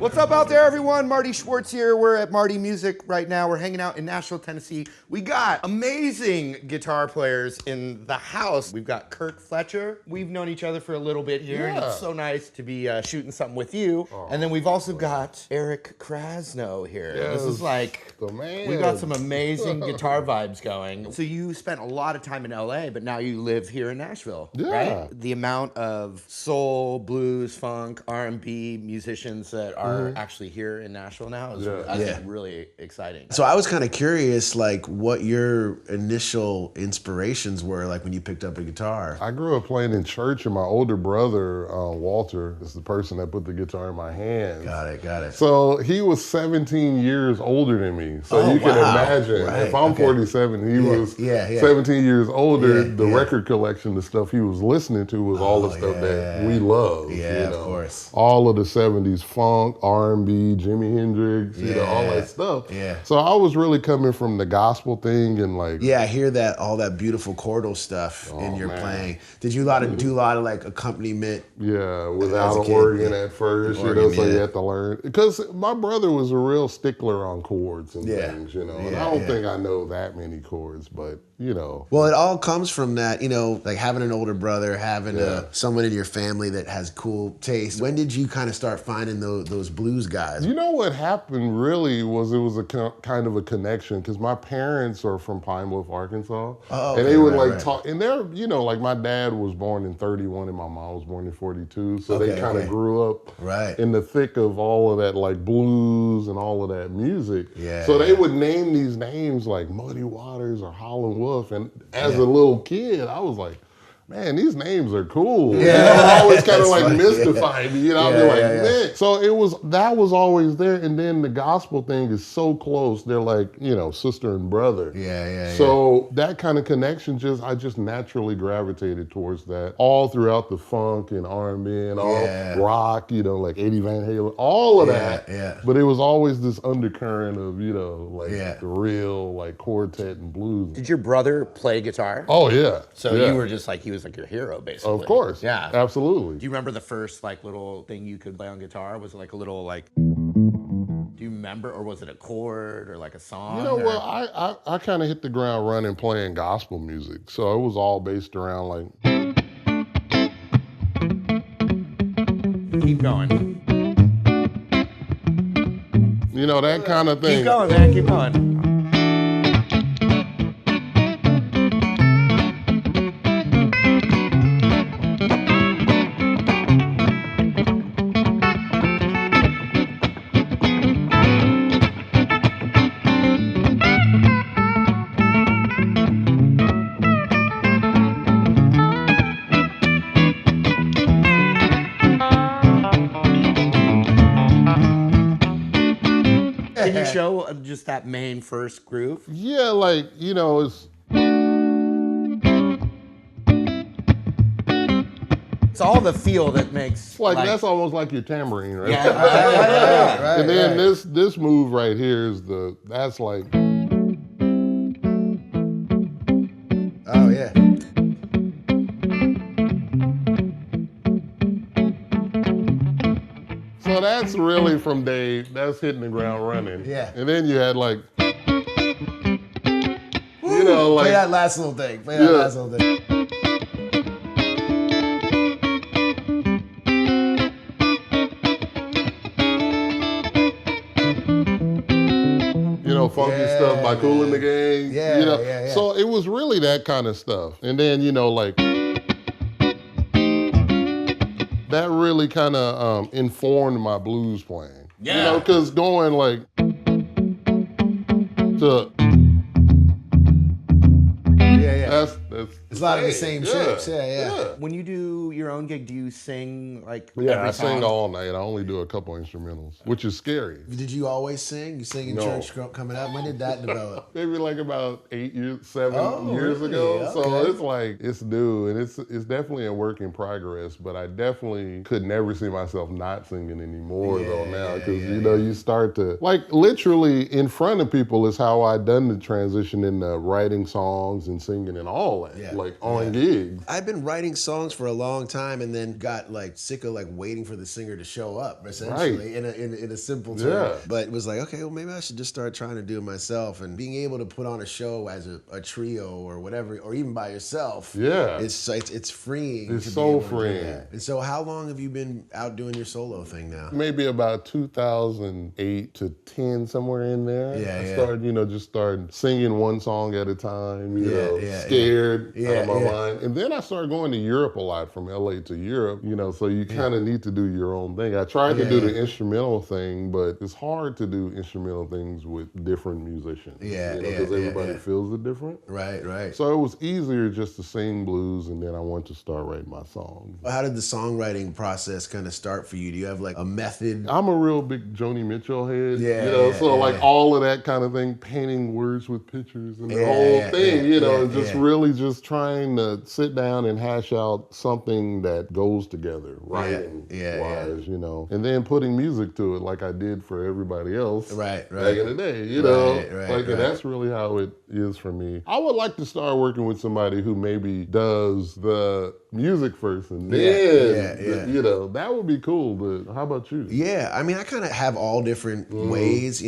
What's up out there, everyone? Marty Schwartz here. We're at Marty Music right now. We're hanging out in Nashville, Tennessee. We got amazing guitar players in the house. We've got Kirk Fletcher. We've known each other for a little bit here, and it's so nice to be shooting something with you. And then we've also got Eric Krasno here. Yes, this is like, the man. we got some amazing guitar vibes going. So you spent a lot of time in LA, but now you live here in Nashville, right? The amount of soul, blues, funk, R&B musicians that are actually here in Nashville now is I think really exciting. So I was kind of curious, like, what your initial inspirations were, like when you picked up a guitar. I grew up playing in church, and my older brother, Walter, is the person that put the guitar in my hands. Got it. So he was 17 years older than me. So you can imagine, if I'm 47, he was 17 years older, the record collection, the stuff he was listening to was all the stuff that we love. Yeah, of course. All of the 70s funk, R&B, Jimi Hendrix, you know, all that stuff. Yeah. So I was really coming from the gospel thing and like... Yeah, I hear that, all that beautiful chordal stuff in your playing. Did you do a lot of like accompaniment? Yeah, without an organ at first, you know, so you had to learn. Because my brother was a real stickler on chords and things, you know, and I don't think I know that many chords, but, you know. Well, it all comes from that, you know, like having an older brother, having someone in your family that has cool taste. When did you kind of start finding those blues guys? You know what happened really was it was a kind of a connection because my parents are from Pine Bluff, Arkansas. And they would talk, and they're, you know, like my dad was born in 31 and my mom was born in 42. So they kind of grew up in the thick of all of that like blues and all of that music. So they would name these names like Muddy Waters or Howlin' Wolf. And as a little kid, I was like, man, these names are cool. You know, it always kind of like mystified me. You know, I'd be like, man. So that was always there. And then the gospel thing is so close. They're like, you know, sister and brother. So that kind of connection I just naturally gravitated towards that all throughout the funk and R&B and all rock, you know, like Eddie Van Halen, all of that. But it was always this undercurrent of, you know, like the real like quartet and blues. Did your brother play guitar? Oh, yeah. So you were just like, he was like your hero, basically. Of course. Yeah. Absolutely. Do you remember the first like little thing you could play on guitar? Was it like a little like, do you remember, or was it a chord or like a song? You know, well, I kind of hit the ground running playing gospel music. So it was all based around like. Keep going. You know, that kind of thing. Keep going, man, keep going. Can you show just that main first groove? Yeah, like, you know, it's all the feel that makes like that's almost like your tambourine, right? Yeah. And then this move right here is that's like. Oh yeah. So that's really from Dave, that's hitting the ground running. Yeah. And then you had like, you know, like. Play that last little thing. Play that last little thing. You know, funky stuff by Kool and the Gang. You know? So it was really that kind of stuff. And then, you know, like, that really kind of informed my blues playing. You know, because going like to that's it's a lot of the same shapes. When you do your own gig, do you sing like I sing all night. I only do a couple instrumentals, which is scary. Did you always sing? You sing in church coming up? When did that develop? Maybe like about 7 years ago. So it's like, it's new, and it's definitely a work in progress, but I definitely could never see myself not singing anymore though now, because you know, you start to, like literally in front of people is how I done the transition into writing songs and singing and all that. like on gigs. I've been writing songs for a long time and then got like sick of like waiting for the singer to show up, essentially, in a simple term. Yeah. But it was like, okay, well maybe I should just start trying to do it myself, and being able to put on a show as a trio or whatever, or even by yourself. Yeah. It's freeing. It's to so be able to do freeing. that. And so how long have you been out doing your solo thing now? Maybe about 2008 to 10, somewhere in there. Yeah, I started, just started singing one song at a time, scared out of my mind. And then I started going to Europe a lot, from LA to Europe, so you kind of need to do your own thing. I tried to do the instrumental thing, but it's hard to do instrumental things with different musicians. Because everybody feels it different. Right. So it was easier just to sing blues, and then I wanted to start writing my songs. How did the songwriting process kind of start for you? Do you have like a method? I'm a real big Joni Mitchell head, like all of that kind of thing, painting words with pictures and the whole thing, and just really just trying to sit down and hash out something that goes together, writing-wise, and then putting music to it like I did for everybody else back in the day, and that's really how it is for me. I would like to start working with somebody who maybe does the music first and then, that would be cool, but how about you? Yeah, I mean, I kind of have all different ways,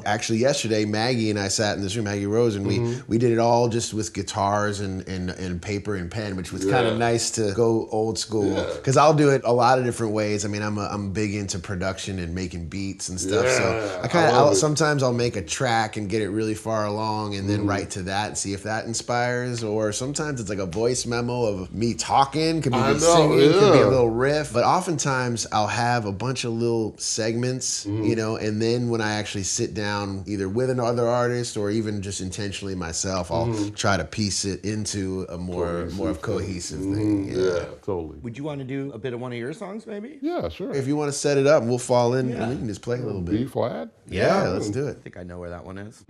Actually, yesterday, Maggie and I sat in this room, Maggie Rose, and we did it all just with guitars and paper and pen, which was kind of nice to go old school. Because I'll do it a lot of different ways. I mean, I'm big into production and making beats and stuff. So sometimes I'll make a track and get it really far along and then write to that and see if that inspires. Or sometimes it's like a voice memo of me talking, could be me singing, could be a little riff. But oftentimes I'll have a bunch of little segments, and then when I actually sit down either with another artist or even just intentionally myself, I'll try to piece it into a more of cohesive thing. Yeah, totally. Would you want to do a bit of one of your songs, maybe? Yeah, sure. If you want to set it up, we'll fall in and we can just play a little bit. B flat? Yeah, let's do it. I think I know where that one is.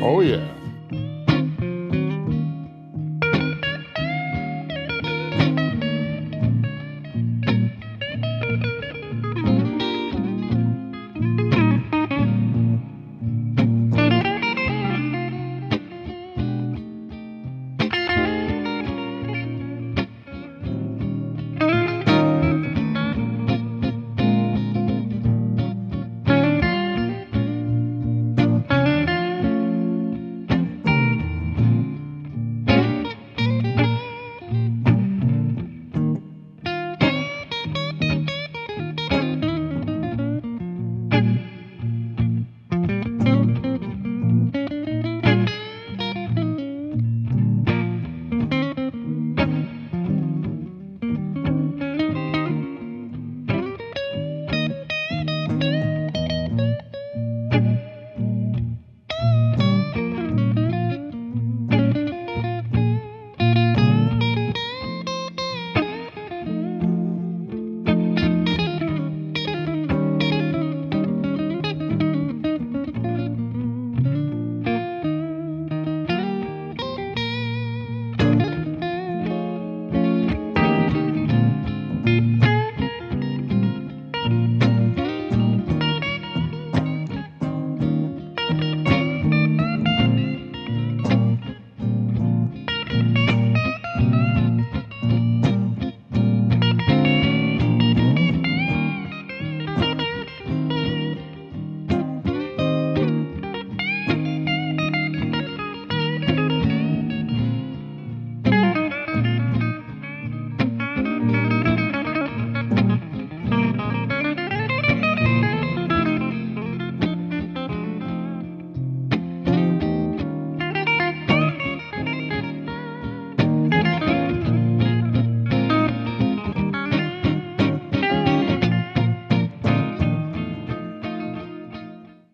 Oh yeah.